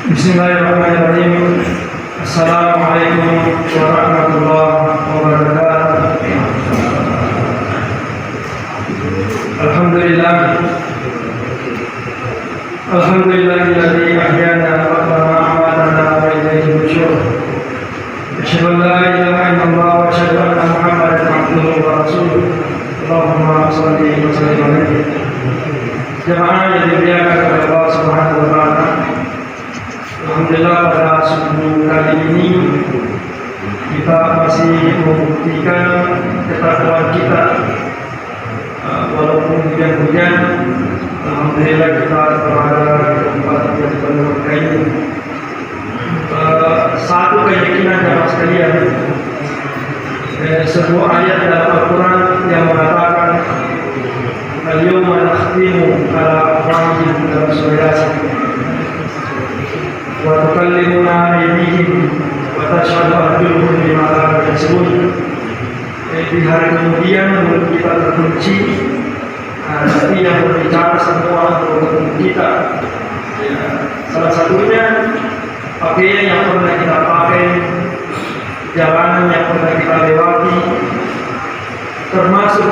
Bismillahirrahmanirrahim. Assalamualaikum warahmatullahi wabarakatuh. Alhamdulillah. Alhamdulillahilladzi ahyana ba'da ma amatana wa ilayhi nusyur. Asyhadu an la ilaha illallah wa asyhadu anna Muhammadan abduhu wa rasuluh. Allahumma shalli wa sallim alaihi. Jemaah yang dimuliakan oleh Allah Subhanahu wa taala. Alhamdulillah pada subuh kali ini kita masih membuktikan ketakwaan kita, walaupun hujan-hujan. Alhamdulillah kita berada di tempat yang penuh kain. Satu keyakinan jemaah sekalian, sebuah ayat dalam Al-Quran yang mengatakan al-yawma nakhtimu ala afwahihim dalam surah Yasin wa tukallimuna aydihim wa tashhadu arjuluhum bima kanu yaksubun. Di hari kemudian mulut kita terkunci, tapi yang berbicara semua mulut kita. Salah satunya pakaian yang pernah kita pakai, jalanan yang pernah kita lewati, termasuk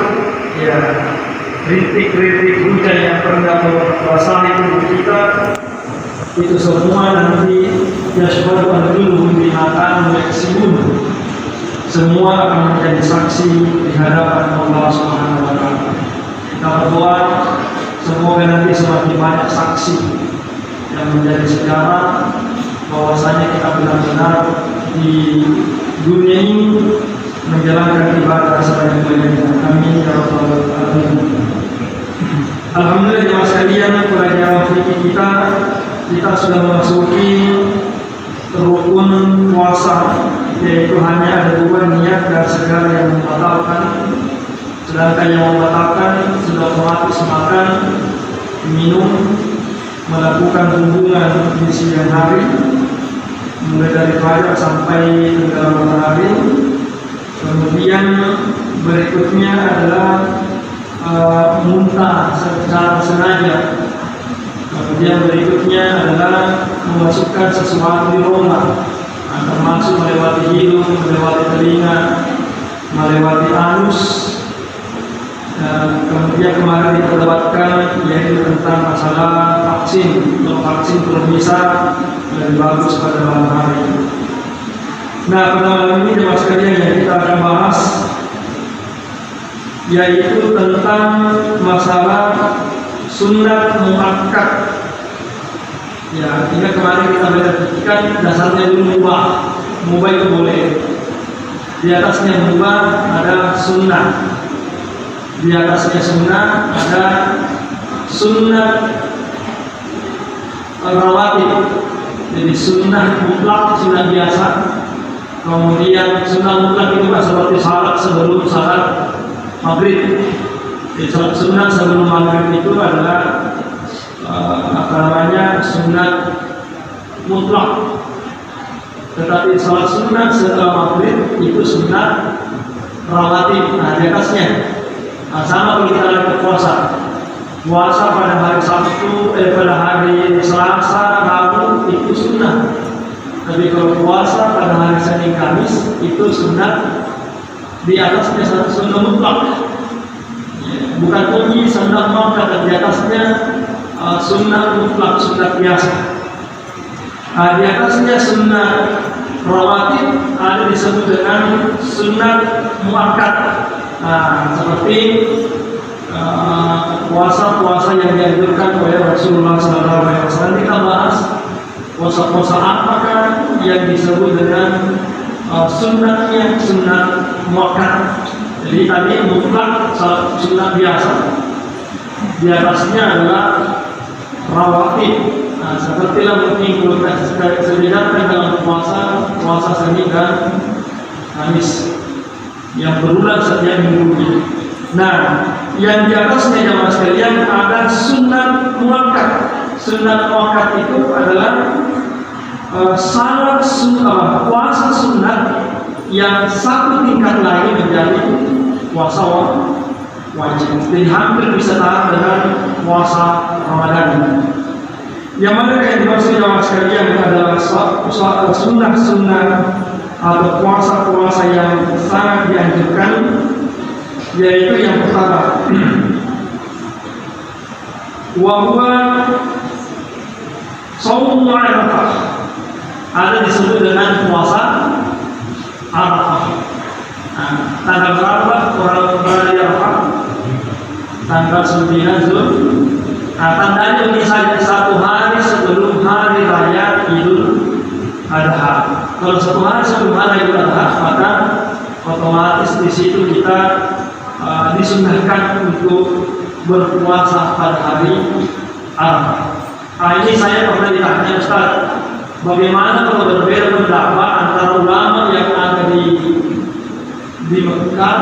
rintik-rintik hujan yang pernah membasahi tubuh kita. Itu semua nanti yashhadu arjuluhum bima kanu yaksubun, semua akan menjadi saksi di hadapan Allah Subhanahu wa taala. Kita berdoa semoga nanti semakin banyak saksi yang menjadi sejarah bahwasanya kita benar-benar di dunia ini menjalankan ibadah sebaik-baiknya. Amin ya rabbal alamin. Alhamdulillah jemaah sekalian, pelajaran fikih kita sudah memasuki rukun puasa, yaitu hanya ada dua, niat dan segala yang membatalkan. Sedangkan yang membatalkan sudah otomatis makan, minum, melakukan hubungan di siang hari, mulai dari fajar sampai tenggelam matahari. Kemudian berikutnya adalah muntah secara sengaja. Kemudian berikutnya adalah memasukkan sesuatu di rongga, termasuk melewati hidung, melewati telinga, melewati anus. Kemudian kemarin diperdebatkan yaitu tentang masalah vaksin. Kalau vaksin belum bisa, lebih bagus pada malam hari. Nah, pada malam ini jemaah sekalian yang kita akan bahas yaitu tentang masalah sunat muakkad. Ya, ini kemarin kita berdiskusikan dasarnya dulu mubah itu boleh. Di atasnya mubah ada sunnah. Di atasnya sunnah ada sunnah rawatib. Jadi sunnah mutlak, sunnah biasa. Kemudian sunnah mutlak itu seperti salat sebelum salat maghrib. Jadi salat sunnah sebelum maghrib itu adalah sunnah mutlak. Tetapi salat sunnah setelah maghrib itu sunnah rawatib. Nah, di atasnya sama kalau kita lihat puasa pada hari Sabtu, pada hari Selasa, Rabu itu sunnah. Tapi kalau puasa pada hari Senin, Kamis itu sunnah. Di atasnya sunnah mutlak, bukan kunci sunnah mutlak, dan di atasnya sunnah mutlak, sunnah biasa. Di atasnya sunnah rawatib ada disebut dengan sunnah muakkad. Seperti puasa-puasa yang dianjurkan oleh Rasulullah SAW. Kita bahas puasa-puasa apakah yang disebut dengan sunnahnya, sunnah muakkad. Jadi tadi mutlak sunnah biasa, di atasnya adalah rawatib. Sepertilah minggu sebenarnya dalam puasa Senin dan Kamis yang berulang setiap minggu. Nah, yang di atasnya jemaah sekalian ada sunnah muakkad. Sunnah muakkad itu adalah salat sunnah, puasa sunnah yang satu tingkat lagi menjadi puasa wajib. Jadi hampir bisa tahan dengan puasa Ramadan. Yang mana yang dimaksud jamaah sekalian adalah sunnah-sunnah atau puasa-puasa yang sangat dianjurkan, yaitu yang pertama wahwa shaum Arafah, ada disebut dengan puasa Arafah. Tanggal berapa orang berada di Arafah? Tanggal 9 Zul. Tandanya misalnya 1 hari sebelum hari raya Idul Adha. Kalau 1 hari sebelum hari Idul Adha, maka otomatis di situ kita disunahkan untuk berpuasa pada hari Arafah. Ini saya pernah ditanya, Ustaz, bagaimana kalau berbeda pendapat antara ulama yang ada di Mekah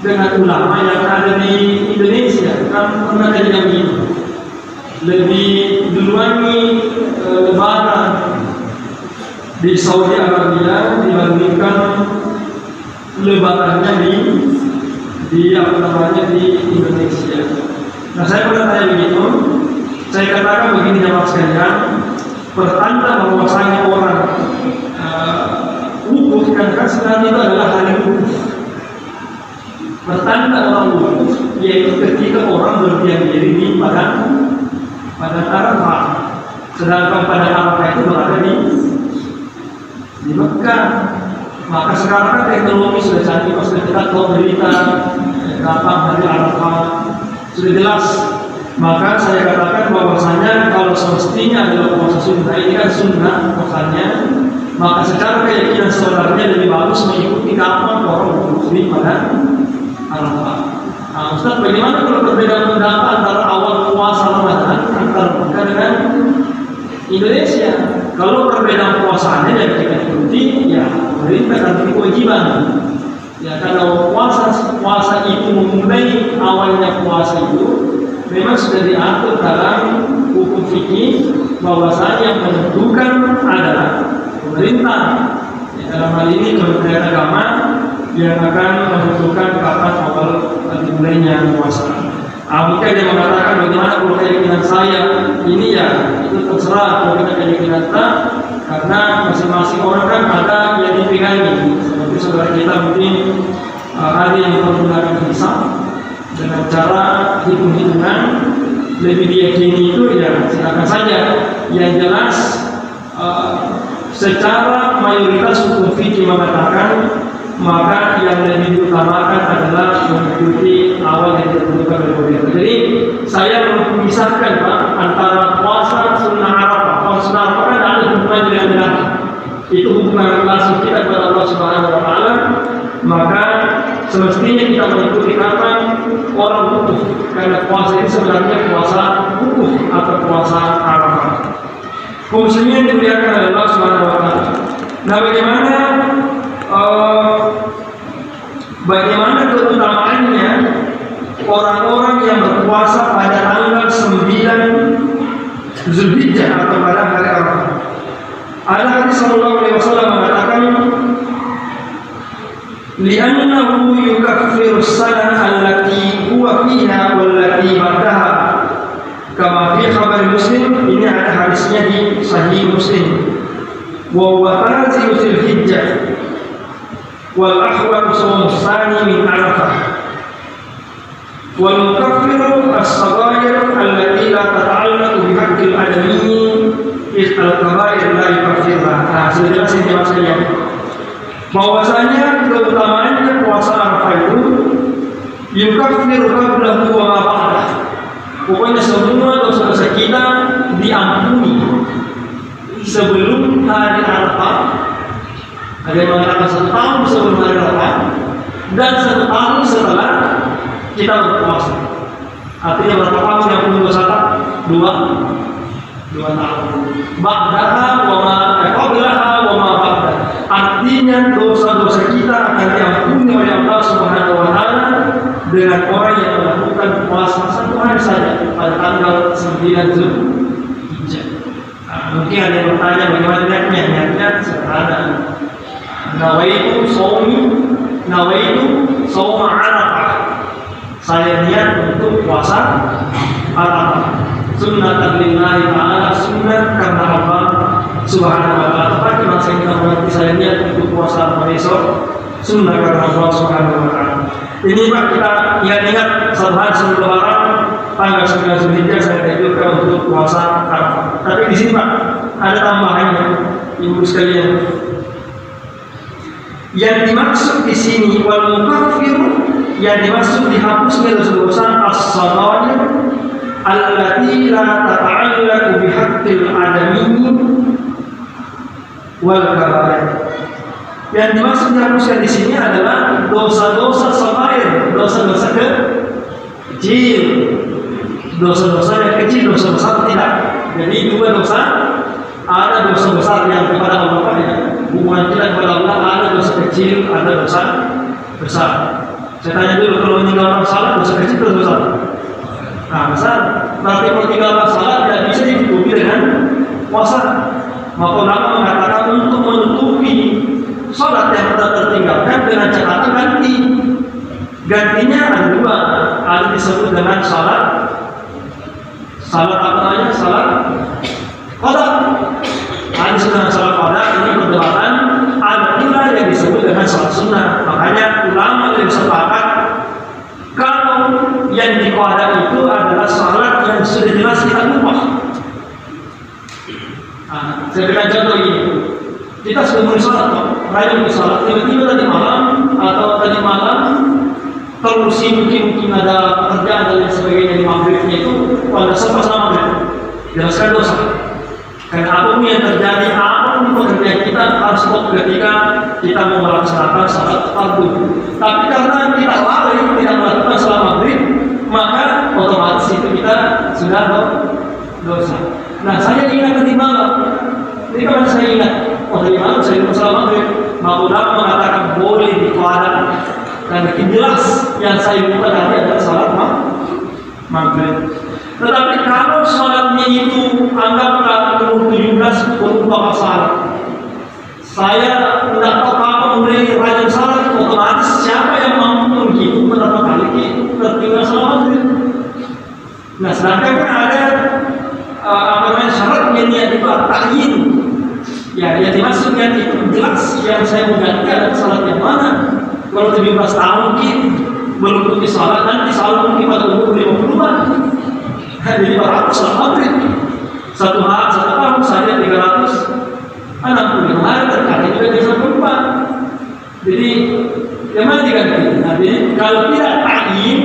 dengan ulama yang ada di Indonesia? Kan pernah jadi yang ini lebih duluan lebaran di Saudi Arabia dibandingkan lebarannya di Indonesia. Nah, saya pernah tanya begitu. Saya katakan begini jamaah sekalian, pertanda bahwasanya orang wukuf kan sebenarnya itu adalah hari wukuf. Pertanda orang wukuf yaitu ketika orang berdiam diri di pada Arafah, sedangkan pada Arafah itu berada di Mekah. Maka sekarang kan teknologi sudah canggih, sudah kita tahu berita kapan hari Arafah, sudah jelas. Maka saya katakan bahwasanya kalau semestinya adalah puasa sunnah, ini kan sunnah puasanya, maka secara keyakinan sebenarnya lebih bagus mengikuti kapan orang berwukuf pada Arafah. Nah, Ustaz, bagaimana kalau berbeda pendapat antara awal puasa Ramadan antara Mekah dengan Indonesia? Kalau perbedaan puasanya yang kita ikuti, ya pemerintah kan kewajiban. Ya, kalau puasa itu memulai awalnya puasa itu memang sudah diatur dalam hukum fikih bahwasanya yang menentukan adalah pemerintah. Ya, dalam hal ini Kementerian Agama yang akan menentukan kapan awal dimulainya puasa. Mungkin dia mengatakan bagaimana kalau keyakinan saya ini, ya itu terserah kalau kita keyakinan kita, karena masing-masing orang kan ada yang dipegangi. Seperti saudara kita mungkin ada yang menggunakan hisab dengan cara hitung-hitungan lebih diyakini itu, ya silakan saja. Yang jelas secara mayoritas hukum fikih mengatakan maka yang lebih diutamakan adalah mengikuti awal yang ditentukan oleh pemerintah. Jadi saya memisahkan Pak antara puasa sunnah Arafah. Puasa sunnah Arafah kan ada hubungan dengan itu hubungan langsung kita kepada Allah Subhanahu Wa Taala. Maka semestinya kita mengikuti kapan orang wukuf, karena puasa ini sebenarnya puasa wukuf atau puasa Arafah. Kaum muslimin dimuliakan oleh Allah Subhanahu Wa Taala. Nah, bagaimana keutamaannya orang-orang yang berpuasa pada tanggal 9 Zulhijjah atau pada hari Arafah? Ada hadis sallallahu alaihi wasallam mengatakan, li'annahu yukaffiru as-sanah allati huwa fiha wallati ba'daha, kama fi khabar Muslim. Ini ada hadisnya di Sahih Muslim. Wa huwa tazi'u Zulhijjah wal akhwat shaum tsani min Arafah wal mukaffiru as-saghair allati la tata'allaqu bi haqqil adamiyyin is al-kaba'ir la yukaffirha. Nah, sudah jelas ini maksudnya bahwasanya keutamaannya puasa Arafah itu yukaffiru qablahu wa ma ba'dah. Pokoknya semua dosa-dosa kita diampuni sebelum hari Arafah. Ada yang mengatakan 1 tahun sebelum hari Arafah dan 1 tahun setelah kita berpuasa. Artinya berapa tahun yang punya dosa? 2 tahun. Ba'daha wa ma qablaha wa ma ba'da. Artinya dosa-dosa kita akan diampuni oleh Allah Subhanahu Wa Taala dengan orang yang melakukan puasa 1 hari saja pada tanggal 9 Zulhijjah. Mungkin ada yang bertanya bagaimana niatnya? Niatnya sederhana. Nawaitu shaum Arafah. Saya niat untuk puasa Arafah. sunnatan lillahi ta'ala, sunnah karena Allah subhanahu wa ta'ala. Tapi masa kita mengerti saya niat untuk puasa besok, sunnah karena Allah subhanahu wa ta'ala. Ini Pak, kita ingat satu hari sebelum Lebaran tanggal 9 Zulhijjah saya dianjurkan untuk puasa Arafah. Tapi di sini Pak ada tambahannya, ibu sekalian. Yang dimaksud di sini wal mukaffir, yang dimaksud dihapusnya dosa-dosa as-saghair allati la tata'allaqu bi haqqil adamiyyin wal kabair. Yang dimaksud dihapuskan di sini adalah dosa-dosa saghair, dosa-dosa kecil. Dosa-dosa yang kecil, dosa besar tidak. Jadi dua dosa, ada dosa besar yang kepada Allah ya, hubungan kita kepada Allah, ada dosa kecil, ada dosa besar. Saya tanya dulu, kalau meninggalkan salat dosa kecil atau besar? Nah, besar. Berarti kalau meninggalkan salat tidak bisa ditutupi dengan puasa. Maka ulama mengatakan untuk menutupi salat yang telah tertinggalkan dengan catatan ganti. Gantinya ada dua, ada disebut dengan salat apa namanya? Salat qada. Ada disebut dengan salat qada, ini perdebatan. Ada pula yang disebut dengan salat sunnah. Makanya ulama lebih sepakat kalau yang diqada itu adalah salat yang sudah jelas kita lupa. Saya berikan contoh ini. Kita sudah mulai salat, rajin salat, tiba-tiba tadi malam atau tadi malam terlusi mungkin ada pekerjaan dan lain sebagainya di maghribnya itu pada sempat sama maghrib, jelaskan dosa. Karena apapun yang terjadi, apapun pekerjaan kita harus stop ketika kita mau melaksanakan salat fardu. Tapi karena kita lalai tidak melakukan salat maghrib, maka otomatis itu kita sudah dosa. Nah, saya ingat tadi malam. Jadi kalau saya ingat, tadi malam saya lupa salat maghrib, maka ulama mengatakan boleh diqada. Karena jelas yang saya lupa tadi adalah salat maghrib. Tetapi kalau salatnya itu anggaplah umur 17 berupa salat, saya tidak tahu kapan mulai rajin salat, otomatis siapa yang mampu menghitung berapa kali tertinggal salat maghrib. Nah, sedangkan kan ada syaratnya niat itu ta'yin. Ya, yang dimaksudkan itu jelas yang saya mengganti adalah salat yang mana. Kalau 17 tahun mungkin belum pergi salat, nanti salat mungkin pada umur 50-an. Jadi 400 salat maghrib. Satu tahun saja 365 hari, terkadang juga bisa berubah. Jadi gimana diganti? Nah, jadi kalau tidak ta'yin,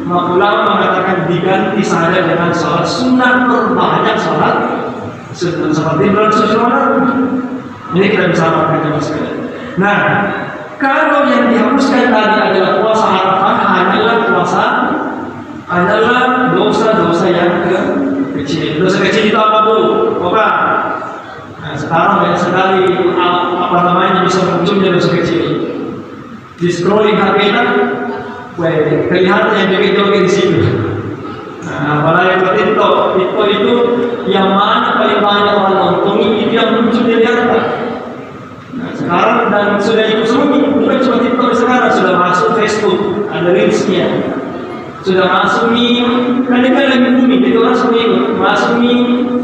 maka ulama mengatakan diganti saja dengan salat sunnah, perbanyak salat sunnah seperti bulan suci Ramadan. Ini kita bisa makan mas sekalian. Nah, kalau yang dihapuskan tadi adalah puasa Arafah, adalah dosa-dosa yang kecil. Dosa kecil itu apa Bu? Apa? Nah, sekarang banyak sekali apa namanya bisa munculnya dosa kecil. Di scrolling HP kita, kelihatan yang joget-joget di situ. Nah, apalagi TikTok itu yang mana paling banyak orang nonton, itu yang muncul di harta. Nah, sekarang dan sudah ikut semua, bukan cuma TikTok sekarang, sudah masuk Facebook, ada reelsnya, sudah masuk kan lagi booming, jadi orang semua ikut, masuk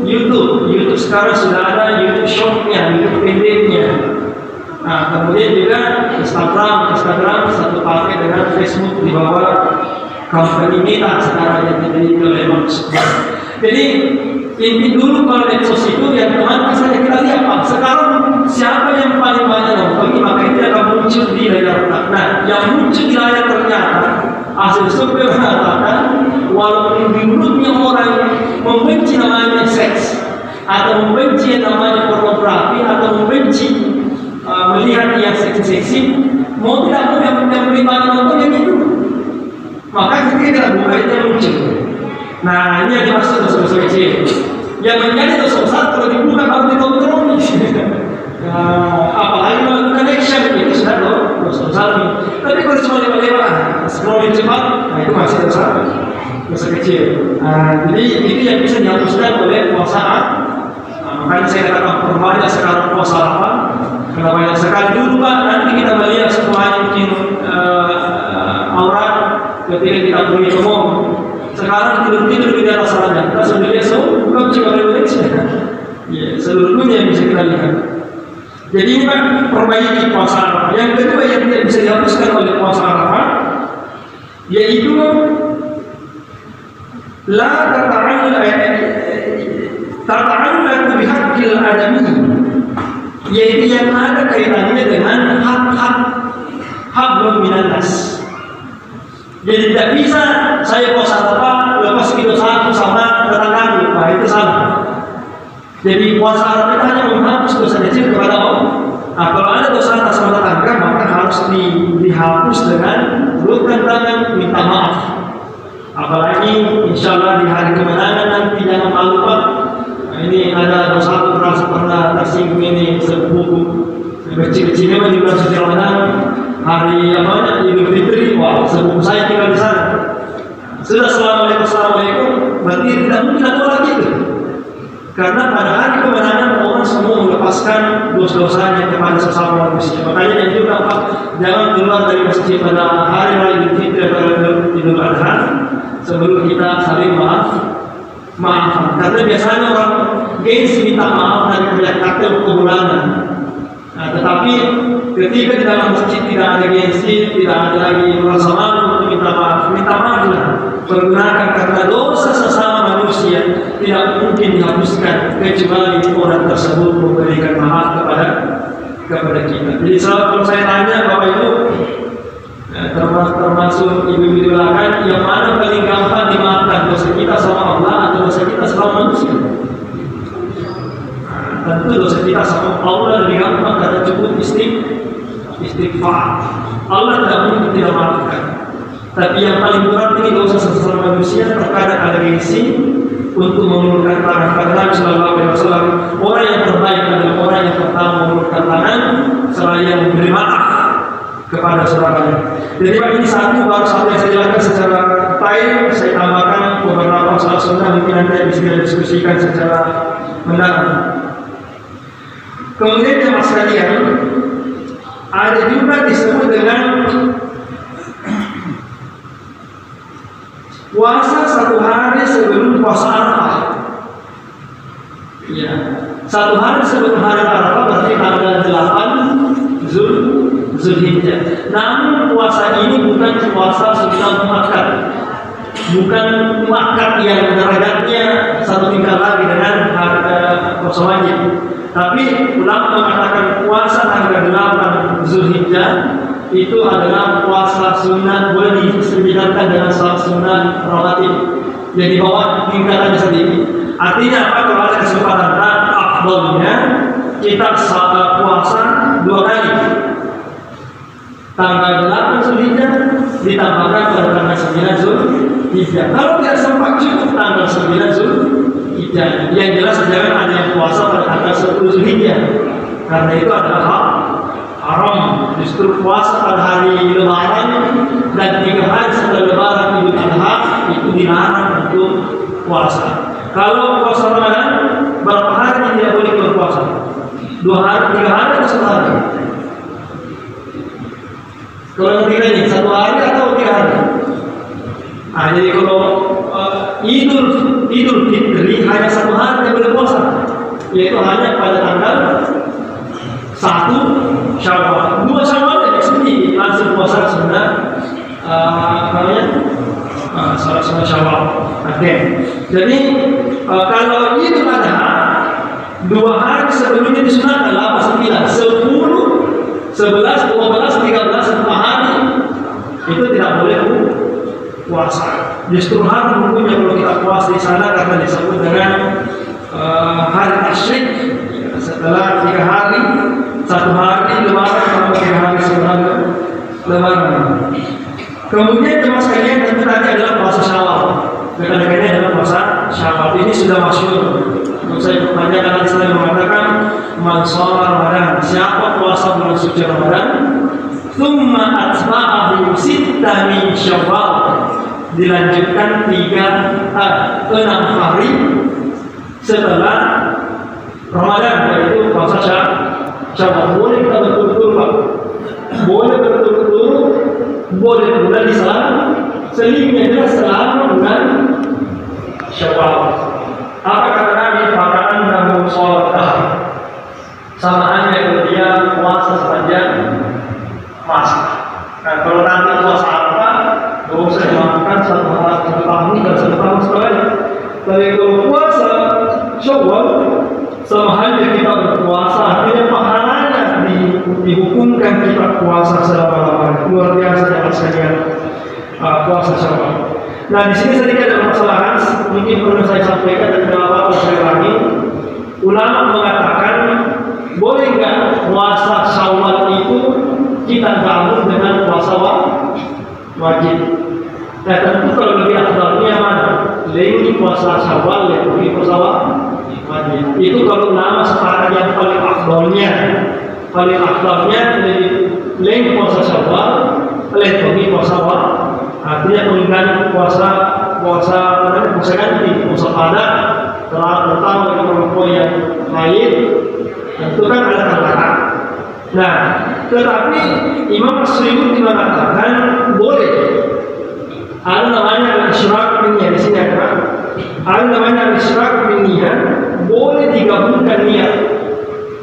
YouTube sekarang sudah ada YouTube Short-nya, YouTube pendeknya. Nah, kemudian juga Instagram satu paket dengan Facebook di bawah company Meta sekarang yang dimiliki oleh Mark Zuckerberg. Jadi inti dulu kalau medsos itu yang teman saja kita lihat Pak. Sekarang siapa yang paling banyak nonton, maka itu akan muncul di layar. Nah, yang muncul di layar ternyata hasil survei mengatakan walaupun di mulutnya orang membenci namanya seks atau membenci namanya pornografi atau membenci melihat yang seksi-seksi, mau tidak mau yang beri banyak nonton yang itu. Maka ketika kita buka itu yang muncul. Nah, ini yang dimaksud dosa-dosa kecil. Yang menjadi dosa besar kalau dibuka harus dikontrol. Apalagi melakukan action itu sudah dosa besar. Tapi kalau cuma lewat-lewat, scrolling cepat, nah itu masih dosa kecil. Jadi itu yang bisa dihapuskan oleh puasa. Makanya saya katakan perbanyak sekarang puasa apa? Karena banyak sekali dulu Pak, nanti kita melihat semuanya mungkin aurat ketika kita beri umum. Sekarang tidur di atas ranjang, kita sudah lihat Ya, seluruh dunia bisa kita lihat. Jadi ini Pak, perbaiki puasa Arafah. Yang kedua yang tidak bisa dihapuskan oleh puasa Arafah, yaitu la tata'allaqu bihaqqil adami, yaitu yang ada kaitannya dengan hak minan nas. Jadi tidak bisa saya puasa Arafah lepas kilo satu sama tetanggaku, nah itu salah. Jadi puasa Arafah itu hanya menghapus dosa kecil kepada Allah. Nah, kalau ada dosa atas sama tetangga, maka harus dihapus dengan ulurkan tangan minta maaf. Apalagi insya Allah di hari kemenangan nanti jangan malu Pak. Nah, ini ada dosa merasa pernah tersinggung ini sebuku kecil-kecilnya di bulan suci Ramadan, hari Idul Fitri, wah sebuku saya tinggal di sana. Sudah assalamualaikum, berarti tidak mungkin ada orang gitu. Karena pada hari kemenangan orang semua melepaskan dosa-dosanya kepada sesama manusia. Makanya yang juga Pak, jangan keluar dari masjid pada hari raya Idul Fitri atau Idul Adha sebelum kita saling maafan. Karena biasanya orang gengsi minta maaf dari kakek kebulanan. Nah, tetapi ketika di dalam masjid tidak ada gengsi, tidak ada lagi rasa malu untuk minta maaflah. Pergunakan karena dosa sesama manusia tidak mungkin dihapuskan kecuali orang tersebut memberikan maaf kepada kita. Jadi kalau saya tanya Bapak Ibu, termasuk ibu-ibu lakan, yang mana paling gampang dimaafkan, dosa kita sama Allah atau dosa kita sama manusia? Tentu dosa kita sama Allah lebih gampang karena cukup istighfar. Allah tidak mungkin tidak maafkan. Tapi yang paling berat ini dosa sesama manusia, terkadang ada gengsi untuk mengulurkan tangan. Karena Nabi Sallallahu Alaihi Wasallam, orang yang terbaik adalah orang yang pertama mengulurkan tangan seraya memberi maaf kepada saudaranya. Jadi Pak, ini baru satu yang saya jelaskan secara detail. Saya tambahkan beberapa soal sunnah mungkin nanti bisa diskusikan secara mendalam. Kemudian jemaah sekalian, ada juga disebut dengan puasa satu hari sebelum puasa Arafah. Ya, satu hari sebelum hari Arafah berarti tanggal 8 Zulhijjah. Namun puasa ini bukan puasa sunnah muakkad, bukan muakkad yang derajatnya satu tingkat lagi dengan puasa wajib. Tapi ulama mengatakan puasa tanggal 8 Zulhijjah itu adalah puasa sunnah, boleh disebutkan dengan salat sunnah rawatib. Jadi bawah tingkatannya sedikit. Artinya apa? Kalau ada kesempatan afdolnya kita puasa 2 kali. Tanggal 8 Zulhijjah ditambahkan pada tanggal 9 Zulhijjah. Kalau tidak sempat cukup tanggal 9 Zulhijjah, yang jelas jangan ada yang puasa pada tanggal 10 Zulhijjah. Karena itu adalah haram. Justru puasa pada hari Lebaran dan 3 hari setelah Lebaran Idul Adha itu dilarang untuk puasa. Kalau puasa Ramadan, berapa hari tidak boleh berpuasa? 2 hari, 3 hari atau 1 hari? Kalau yang tiga ini 1 hari atau 3 hari? Nah, jadi kalau Idul Fitri hanya 1 hari yang boleh puasa, yaitu hanya pada tanggal 1 Syawal. 2 Syawal ya sendiri langsung puasa sunnah salat sunnah Syawal. Oke. Jadi kalau Idul Adha 2 hari sebelumnya disunahkan 8, 9, 10, 11, 12, 13, 4 hari itu tidak boleh puasa. Justru hari hukumnya kalau kita puasa di sana karena disebut dengan hari tasyrik. Setelah 3 hari, 1 hari Lebaran, atau 3 hari setelah Lebaran. Kemudian jemaah sekalian, tentu tadi adalah puasa Syawal. Dekat-dekatnya adalah puasa Syawal. Ini sudah masyhur. Untuk saya perpanjang, karena saya mengatakan man shoma Ramadan, siapa puasa bulan suci Ramadan, tsumma atba'ahu sitta min Syawal, dilanjutkan 6 hari setelah Ramadan, yaitu puasa Syawal. Boleh kita betul-betul Pak, boleh betul-betul, boleh bulan Islam selingnya jelas selama bulan Syawal. Apa kata Nabi? Fakaan nahu sholat sama halnya kalau dia puasa sepanjang masa. Nah, kalau nanti puasa apa, gak usah dimakan 1 tahun dan 1 tahun sekali. Tapi kalau puasa Syawal, sama halnya kita berpuasa, artinya pahalanya dihukumkan kita puasa selama luar biasa dalam sekalian puasa Syawal. Nah, di sini sedikit ada permasalahan, mungkin perlu saya sampaikan dan tidak apa-apa saya lagi. Ulama mengatakan boleh nggak puasa Syawal itu kita gabung dengan puasa wajib? Nah, tentu kalau lebih afdalnya mana? Lebih puasa Syawal lebih puasa wajib. Itu kalau ulama sepakat yang paling afdalnya lebih puasa Syawal lebih puasa wajib. Artinya pengganti puasa ganti, puasa padat, terutama bagi perempuan yang haid, tentu kan ada tambahan. Nah, tetapi Imam Suyuti mengatakan boleh. Ada namanya al-isyraq bin niyah di sini ada namanya al-isyraq bin niyah, boleh digabungkan niat.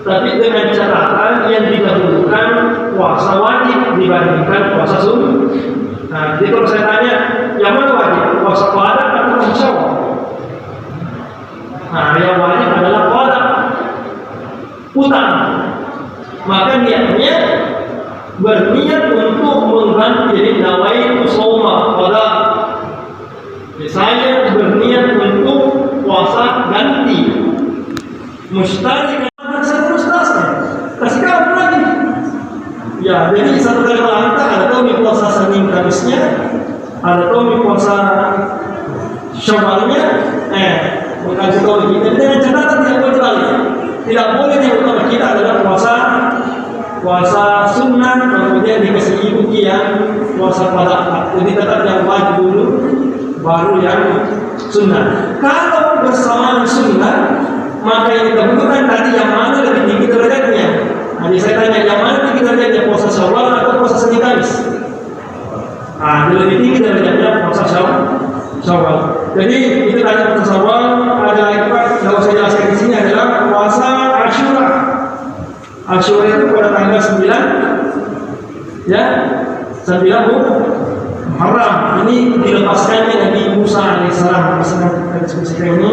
Tapi dengan catatan yang digabungkan puasa wajib dibandingkan puasa sunnah. Nah, jadi kalau saya tanya, yang mana wajib? Puasa padat atau puasa Syawal? Nah, yang wajib adalah padat utama. Maka niatnya berniat untuk mengganti, jadi nawaitu shauma pada. Misalnya berniat untuk puasa ganti. Mustahil kasih kamu lagi. Ya, jadi satu kali kita ada tahu puasa Senin Kamisnya, ada tahu puasa Syawalnya, bukan tahu kita dengan catatan tidak boleh balik. Tidak boleh yang utama kita adalah puasa sunnah, kemudian dikasih ikuti yang puasa pada. Jadi tetap yang wajib dulu, baru yang sunnah. Kalau bersamaan sunnah, maka yang kita butuhkan tadi yang mana lebih tinggi derajatnya. Jadi saya tanya yang mana tinggi derajatnya, puasa Syawal atau puasa Senin Kamis? Lebih tinggi derajatnya puasa Syawal. Jadi itu tanya puasa Syawal. Ada lagi Pak, kalau saya jelaskan di sini adalah puasa Asyura. Asyura itu pada tanggal 9, ya, 9 Muharram. Ini dilepaskannya Nabi Musa alaihissalam. Kita diskusikan ini.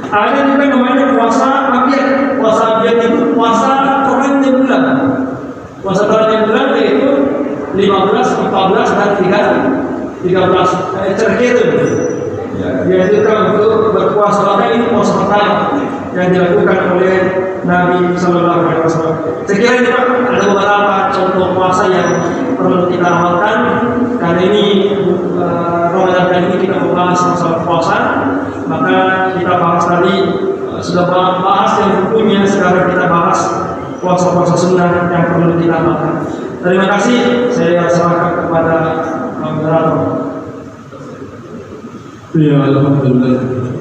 Ada juga namanya puasa Abiat. Puasa Abiat itu puasa terangnya bulan. Puasa terangnya bulan yaitu 15, 14 dan 13. Cerita itu. Yaitu untuk berpuasa. Maka ini puasa pertama yang dilakukan oleh Nabi Sallallahu Alaihi Wasallam. Saya kira ini Pak, ada beberapa contoh puasa yang perlu kita amalkan. Karena ini Ramadan kali ini kita membahas masalah puasa, maka kita bahas tadi sudah bahas yang hukumnya, sekarang kita bahas puasa-puasa sunnah yang perlu kita amalkan. Terima kasih, saya serahkan kepada moderator. Ya, alhamdulillah.